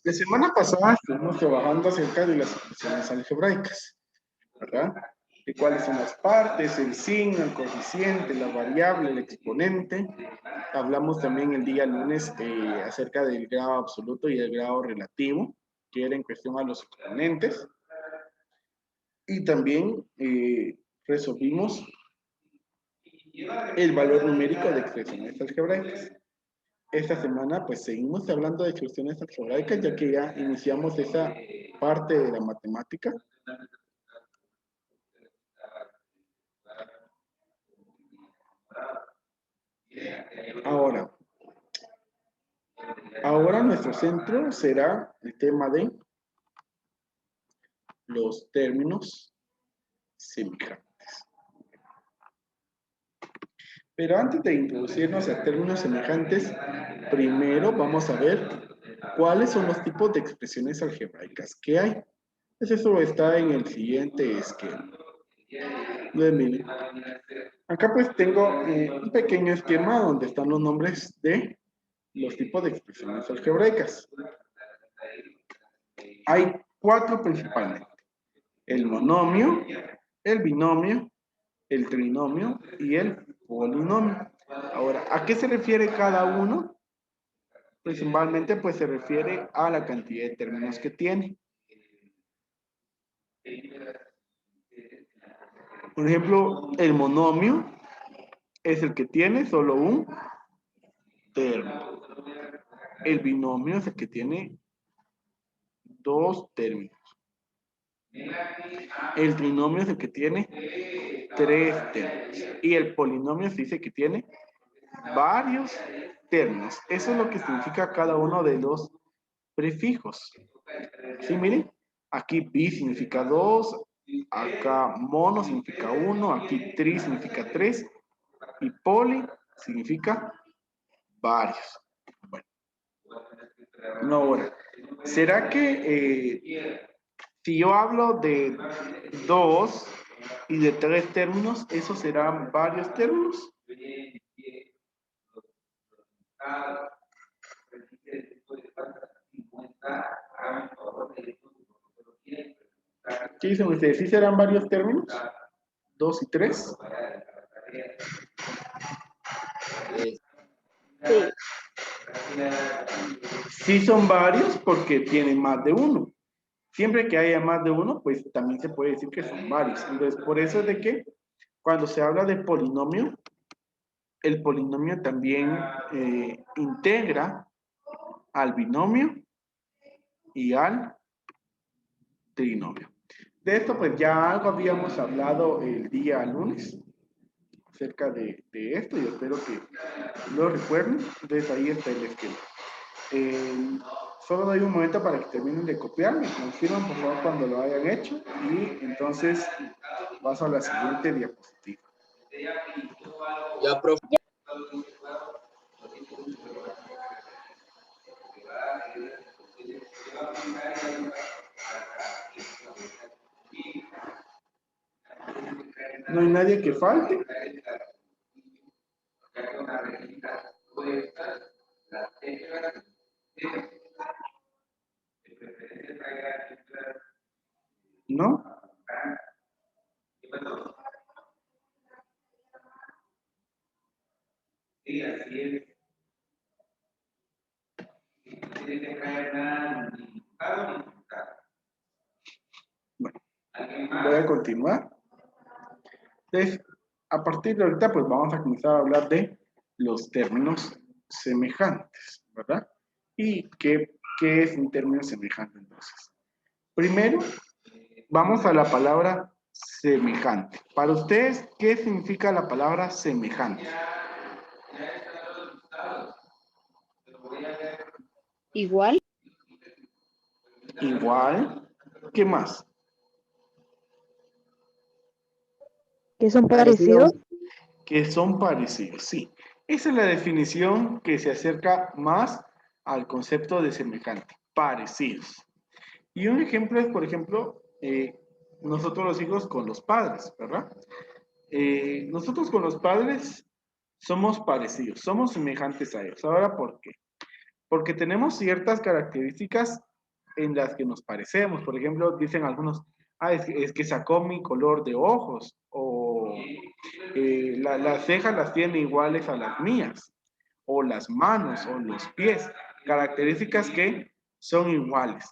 La semana pasada estuvimos trabajando acerca de las expresiones algebraicas, ¿verdad? De cuáles son las partes, el signo, el coeficiente, la variable, el exponente. Hablamos también el día lunes acerca del grado absoluto y el grado relativo, que era en cuestión a los exponentes. Y también resolvimos el valor numérico de expresiones algebraicas. Esta semana pues seguimos hablando de expresiones algebraicas ya que ya iniciamos esa parte de la matemática. Ahora nuestro centro será el tema de los términos semejantes. Pero antes de introducirnos a términos semejantes, primero vamos a ver cuáles son los tipos de expresiones algebraicas que hay. Pues eso está en el siguiente esquema. Miren, acá pues tengo un pequeño esquema donde están los nombres de los tipos de expresiones algebraicas. Hay 4 principalmente: el monomio, el binomio, el trinomio y el polinomio. Ahora, ¿a qué se refiere cada uno? Principalmente pues se refiere a la cantidad de términos que tiene. Por ejemplo, el monomio es el que tiene solo un término. El binomio es el que tiene 2 términos. El trinomio es el que tiene 3 términos. Y el polinomio se dice que tiene varios términos. Eso es lo que significa cada uno de los prefijos. ¿Sí? Miren, aquí bi significa 2, acá mono significa 1, aquí tri significa 3 y poli significa varios. Bueno, ahora, ¿será que si yo hablo de 2 y de 3 términos, esos serán varios términos? ¿Qué dicen ustedes? ¿Sí serán varios términos? ¿2 y 3? Sí. Sí son varios porque tienen más de uno. Siempre que haya más de uno, pues también se puede decir que son varios. Entonces, por eso es de que cuando se habla de polinomio, el polinomio también integra al binomio y al trinomio. De esto pues ya algo habíamos hablado el día lunes acerca de esto y espero que lo recuerden. Entonces ahí está el esquema. Solo doy un momento para que terminen de copiar, me confirman por favor cuando lo hayan hecho y entonces paso a la siguiente diapositiva. Ya, profe. ¿No hay nadie que falte? ¿No? Bueno, voy a continuar. Entonces, a partir de ahorita, pues vamos a comenzar a hablar de los términos semejantes, ¿verdad? ¿Y qué es un término semejante entonces? Primero, vamos a la palabra semejante. Para ustedes, ¿qué significa la palabra semejante? Igual. Igual. ¿Qué más? Que son Parecido. parecidos. Que son parecidos, sí. Esa es la definición que se acerca más al concepto de semejante, parecidos. Y un ejemplo es, por ejemplo, nosotros los hijos con los padres, ¿verdad? Nosotros con los padres somos parecidos, somos semejantes a ellos. Ahora, ¿por qué? Porque tenemos ciertas características en las que nos parecemos. Por ejemplo, dicen algunos, ah, es que sacó mi color de ojos, o las cejas las tiene iguales a las mías, o las manos, o los pies, características que son iguales,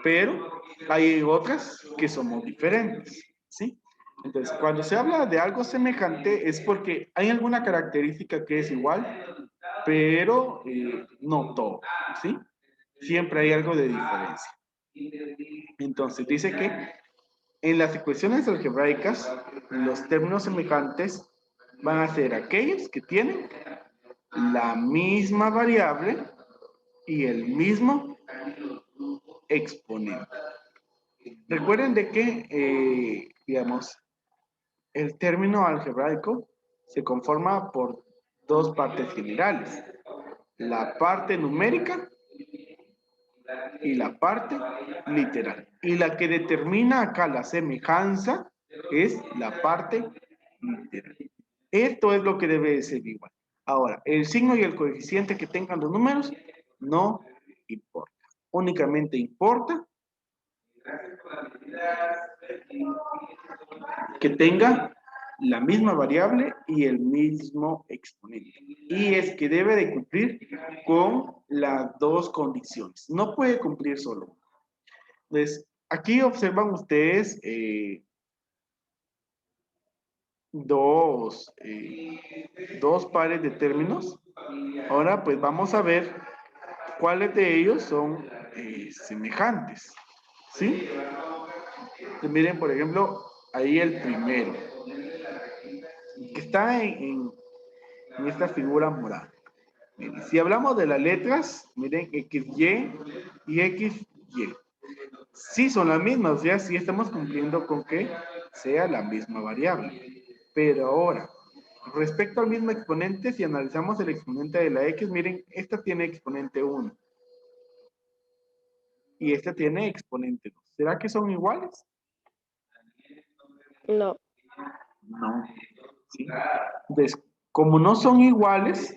pero hay otras que somos diferentes, ¿sí? Entonces, cuando se habla de algo semejante es porque hay alguna característica que es igual, pero no todo, ¿sí? Siempre hay algo de diferencia. Entonces, dice que en las ecuaciones algebraicas, los términos semejantes van a ser aquellos que tienen la misma variable y el mismo exponente. Recuerden de que, digamos, el término algebraico se conforma por dos partes generales, la parte numérica y la parte literal. Y la que determina acá la semejanza es la parte literal. Esto es lo que debe de ser igual. Ahora, el signo y el coeficiente que tengan los números no importa. Únicamente importa que tenga la misma variable y el mismo exponente. Y es que debe de cumplir con las dos condiciones. No puede cumplir solo una. Entonces, aquí observan ustedes dos pares de términos. Ahora, pues vamos a ver cuáles de ellos son semejantes. ¿Sí? Entonces, miren, por ejemplo, ahí el primero, que está en esta figura morada. Miren, si hablamos de las letras, miren, XY y XY. Sí son las mismas, o sea, sí estamos cumpliendo con que sea la misma variable. Pero ahora, respecto al mismo exponente, si analizamos el exponente de la X, miren, esta tiene exponente 1. Y esta tiene exponente 2. ¿Será que son iguales? No. No. ¿Sí? Entonces, como no son iguales,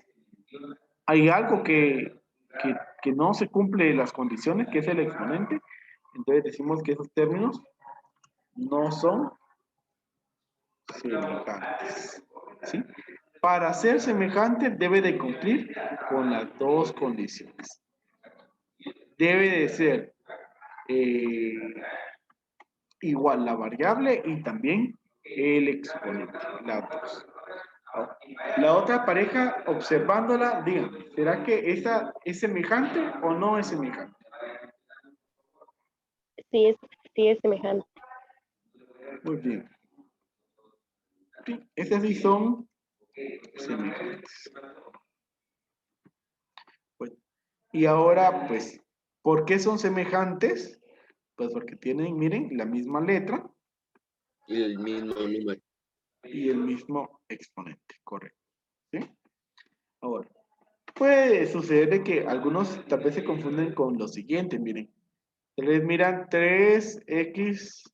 hay algo que no se cumple las condiciones, que es el exponente. Entonces decimos que esos términos no son semejantes. ¿Sí? Para ser semejante debe de cumplir con las dos condiciones. Debe de ser igual la variable y también el exponente, las dos. La otra pareja, observándola, díganme, ¿será que esa es semejante o no es semejante? Sí es semejante. Muy bien. Sí, esas sí son semejantes. Bueno, y ahora, pues, ¿por qué son semejantes? Pues porque tienen, miren, la misma letra. Y el mismo número. Y el mismo exponente, correcto. ¿Sí? Ahora, puede suceder de que algunos tal vez se confunden con lo siguiente, miren. Tal vez miran 3x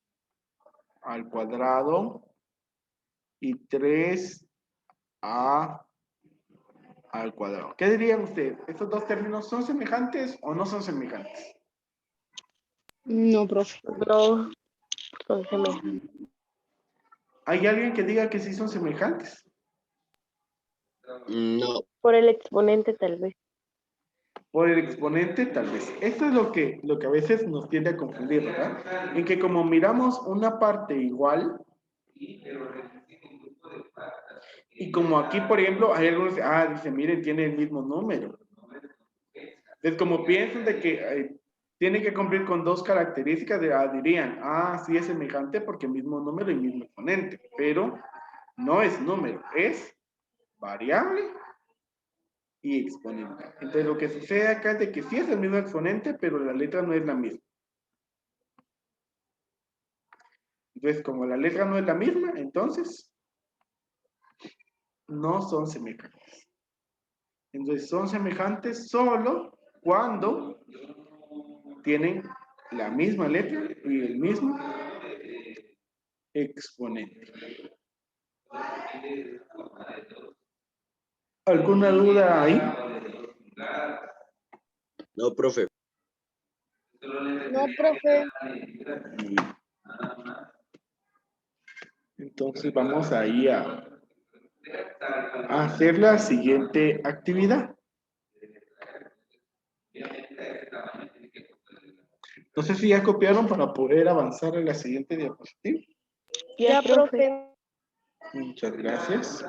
al cuadrado y 3a al cuadrado. ¿Qué dirían ustedes? ¿Estos dos términos son semejantes o no son semejantes? No, profe. No son semejantes. ¿Hay alguien que diga que sí son semejantes? No. Por el exponente tal vez. Por el exponente, tal vez. Esto es lo que a veces nos tiende a confundir, ¿verdad? En que como miramos una parte igual, y como aquí, por ejemplo, hay algunos, dice, miren, tiene el mismo número. Entonces, como piensan de que tiene que cumplir con dos características, dirían, sí es semejante porque mismo número y mismo exponente, pero no es número, es variable y exponente. Entonces, lo que sucede acá es de que sí es el mismo exponente, pero la letra no es la misma. Entonces, como la letra no es la misma, entonces no son semejantes. Entonces, son semejantes solo cuando tienen la misma letra y el mismo exponente. ¿Alguna duda ahí? No, profe. No, profe. Y entonces vamos ahí a hacer la siguiente actividad. No sé si ya copiaron para poder avanzar a la siguiente diapositiva. Ya, profe. Muchas gracias.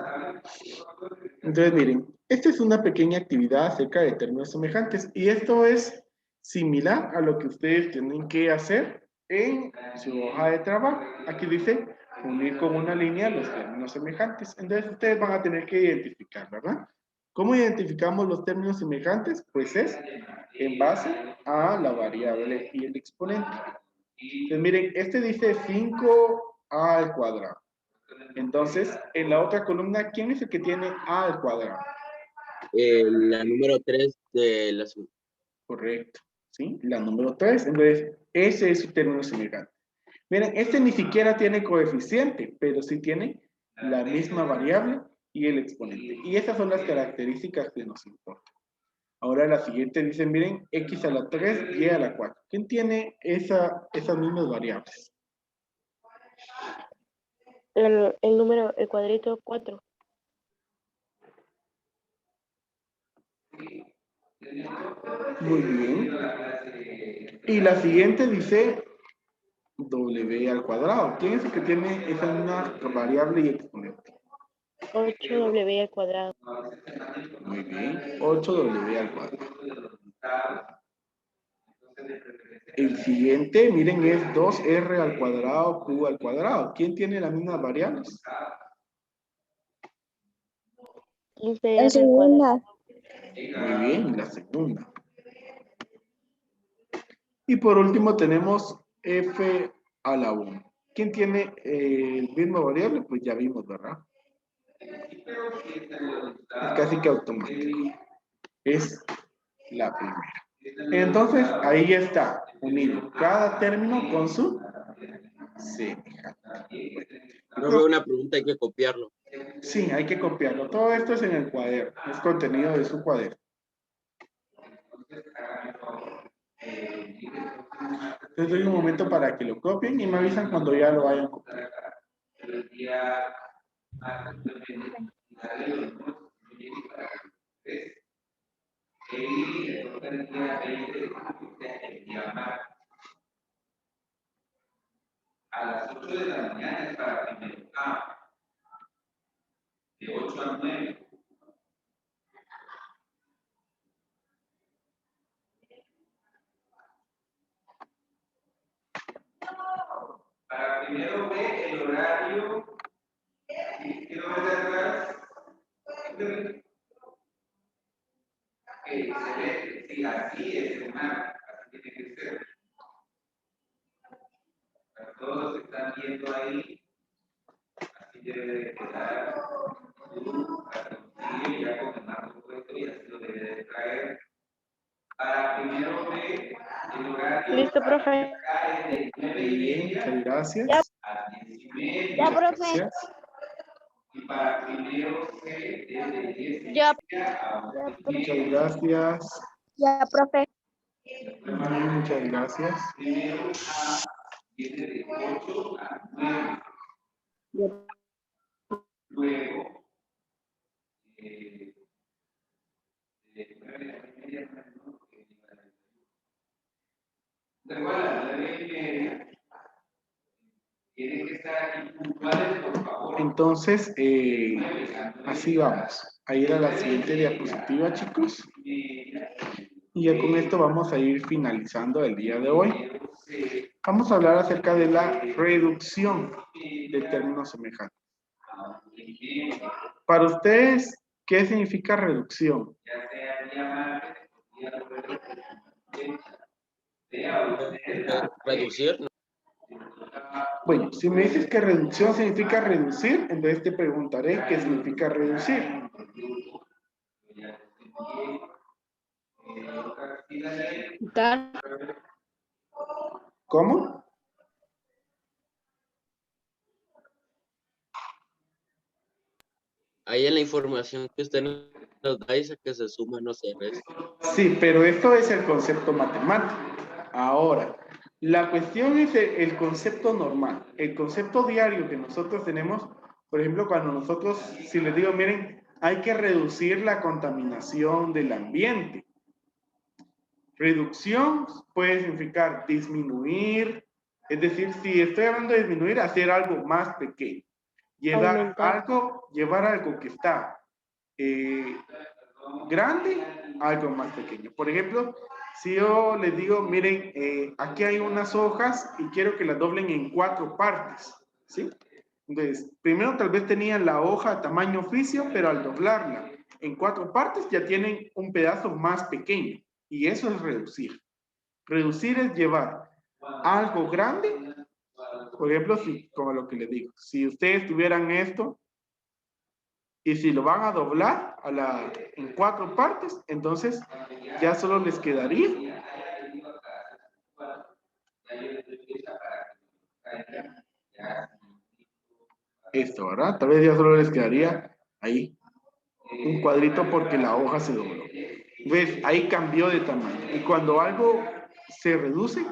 Entonces, miren, esta es una pequeña actividad acerca de términos semejantes y esto es similar a lo que ustedes tienen que hacer en su hoja de trabajo. Aquí dice unir con una línea los términos semejantes. Entonces, ustedes van a tener que identificar, ¿verdad? ¿Cómo identificamos los términos semejantes? Pues es en base a la variable y el exponente. Entonces, miren, este dice 5a al cuadrado. Entonces, en la otra columna, ¿quién es el que tiene a al cuadrado? La número 3 de la... Correcto, ¿sí? La número 3. Entonces, ese es su término semejante. Miren, este ni siquiera tiene coeficiente, pero sí tiene la misma variable y el exponente. Y esas son las características que nos importan. Ahora la siguiente dice, miren, x a la 3, y a la 4. ¿Quién tiene esas mismas variables? El número, el cuadrito 4. Muy bien. Y la siguiente dice w al cuadrado. ¿Quién es el que tiene esa misma variable y exponente? 8w al cuadrado. Muy bien. 8w al cuadrado. El siguiente, miren, es 2r al cuadrado, q al cuadrado. ¿Quién tiene las mismas variables? 15r al cuadrado. Muy bien, la segunda. Y por último tenemos f a la 1. ¿Quién tiene el mismo variable? Pues ya vimos, ¿verdad? Es casi que automático. Es la primera. Entonces, ahí está, unido. Cada término con su semejante. Profe, una pregunta, hay que copiarlo. Sí, hay que copiarlo. Todo esto es en el cuaderno, es contenido de su cuaderno. Les doy un momento para que lo copien y me avisan cuando ya lo hayan copiado. A las 8 de la mañana es para primero A, de 8 a 9. Para primero B, el horario, ¿qué hora atrás? Excelente, sí, así es, hermano, así tiene que ser. Para todos los que están viendo ahí, así debe de quedar su cartoncillo ya con el marco puesto y así lo debe de traer. Para primero B, el horario. Listo, profe. Es de 9:30 Muchas gracias. Ya. a 10:30. Ya, profe. Gracias. Y para primero C, es de 10:30 Ya. a Muchas gracias. Ya, profe. Muchas gracias. Primero A viene de 8 a 9. Luego, de 9:30 ¿no? Luego a las 9:30 tienen que estar aquí puntuales, por favor. Entonces, así vamos. Ahí era la siguiente diapositiva, chicos. Y ya con esto vamos a ir finalizando el día de hoy. Vamos a hablar acerca de la reducción de términos semejantes. Para ustedes, ¿qué significa reducción? Reducir, ¿no? Bueno, si me dices que reducción significa reducir, entonces te preguntaré qué significa reducir. Quitar. ¿Cómo? Ahí en la información que está en Nos dice que se suma, no se resta. Sí, pero esto es el concepto matemático. Ahora, la cuestión es el concepto normal, el concepto diario que nosotros tenemos. Por ejemplo, cuando nosotros, si les digo, miren, hay que reducir la contaminación del ambiente. Reducción puede significar disminuir, es decir, si estoy hablando de disminuir, hacer algo más pequeño. Llevar algo que está grande a algo más pequeño. Por ejemplo, si yo les digo, miren, aquí hay unas hojas y quiero que las doblen en 4 partes, ¿sí? Entonces, primero tal vez tenían la hoja tamaño oficio, pero al doblarla en 4 partes ya tienen un pedazo más pequeño. Y eso es reducir. Reducir es llevar algo grande, por ejemplo, si, como lo que les digo, si ustedes tuvieran esto y si lo van a doblar en 4 partes, entonces ya solo les quedaría esto, ¿verdad? Tal vez ya solo les quedaría ahí un cuadrito porque la hoja se dobló. ¿Ves? Ahí cambió de tamaño. Y cuando algo se reduce,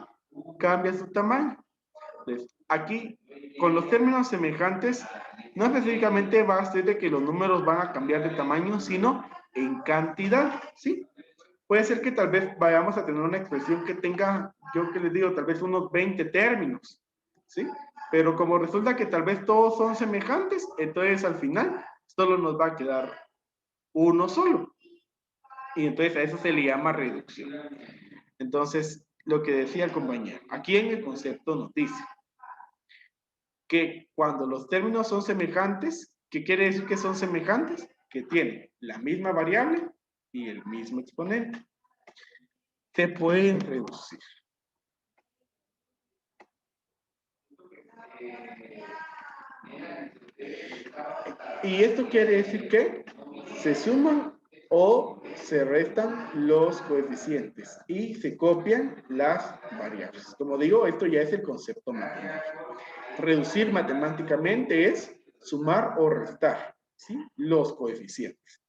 cambia su tamaño. Entonces, aquí, con los términos semejantes, no específicamente va a ser de que los números van a cambiar de tamaño, sino en cantidad, ¿sí? Puede ser que tal vez vayamos a tener una expresión que tenga, yo que les digo, tal vez unos 20 términos, ¿sí? Pero como resulta que tal vez todos son semejantes, entonces al final solo nos va a quedar uno solo. Y entonces a eso se le llama reducción. Entonces, lo que decía el compañero, aquí en el concepto nos dice que cuando los términos son semejantes, ¿qué quiere decir que son semejantes? Que tienen la misma variable y el mismo exponente. Se pueden reducir. Y esto quiere decir que se suman o se restan los coeficientes y se copian las variables. Como digo, esto ya es el concepto matemático. Reducir matemáticamente es sumar o restar, ¿sí? Los coeficientes.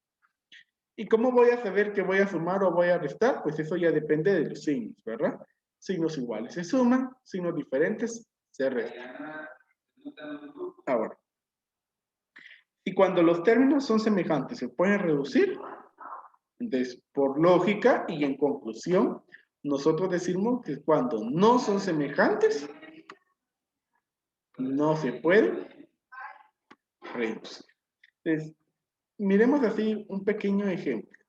¿Y cómo voy a saber que voy a sumar o voy a restar? Pues eso ya depende de los signos, ¿verdad? Signos iguales se suman, signos diferentes se restan. Ahora, y cuando los términos son semejantes, ¿se pueden reducir? Entonces, por lógica y en conclusión, nosotros decimos que cuando no son semejantes, no se puede reducir. Entonces, miremos así un pequeño ejemplo.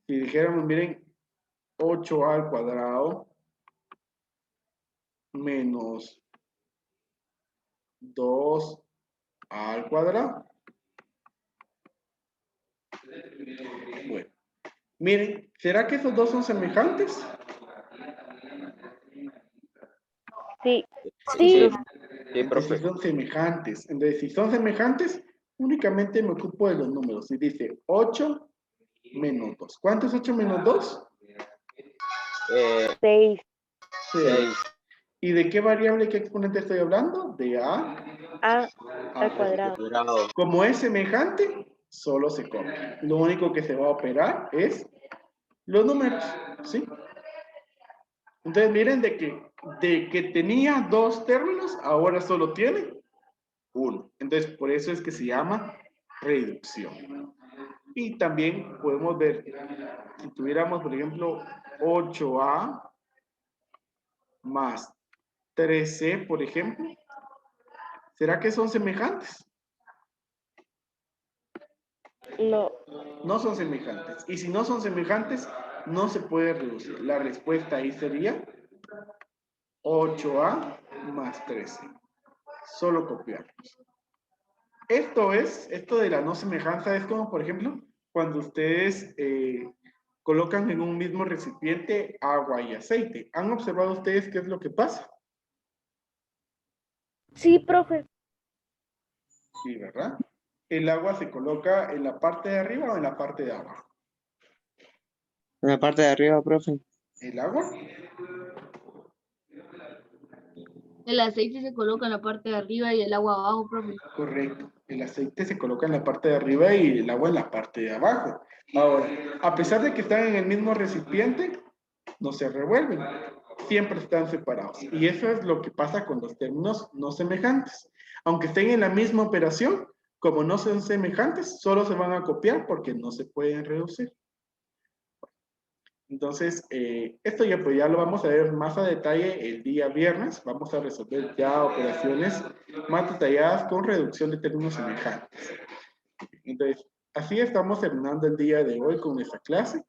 Si dijéramos, miren, 8a al cuadrado menos 2a al cuadrado. Bueno, miren, ¿será que esos dos son semejantes? Sí. Sí, Entonces, si son semejantes. Entonces, si son semejantes, únicamente me ocupo de los números. Y dice 8 menos 2. ¿Cuánto es 8 menos 2? 6. 6. ¿Y de qué variable, qué exponente estoy hablando? De a Al cuadrado. Como es semejante, solo se copia. Lo único que se va a operar es los números, ¿sí? Entonces miren de que tenía 2 términos, ahora solo tiene 1. Entonces por eso es que se llama reducción. Y también podemos ver, si tuviéramos por ejemplo 8a más 13, por ejemplo, ¿será que son semejantes? No. No son semejantes. Y si no son semejantes, no se puede reducir. La respuesta ahí sería 8a más 13. Solo copiarlos. Esto de la no semejanza es como, por ejemplo, cuando ustedes colocan en un mismo recipiente agua y aceite. ¿Han observado ustedes qué es lo que pasa? Sí, profe. Sí, ¿verdad? ¿El agua se coloca en la parte de arriba o en la parte de abajo? En la parte de arriba, profe. ¿El agua? El aceite se coloca en la parte de arriba y el agua abajo, profe. Correcto. El aceite se coloca en la parte de arriba y el agua en la parte de abajo. Ahora, a pesar de que están en el mismo recipiente, no se revuelven. Siempre están separados. Y eso es lo que pasa con los términos no semejantes. Aunque estén en la misma operación, como no son semejantes, solo se van a copiar porque no se pueden reducir. Entonces, esto ya, pues, ya lo vamos a ver más a detalle el día viernes. Vamos a resolver ya operaciones más detalladas con reducción de términos semejantes. Entonces, así estamos terminando el día de hoy con esta clase.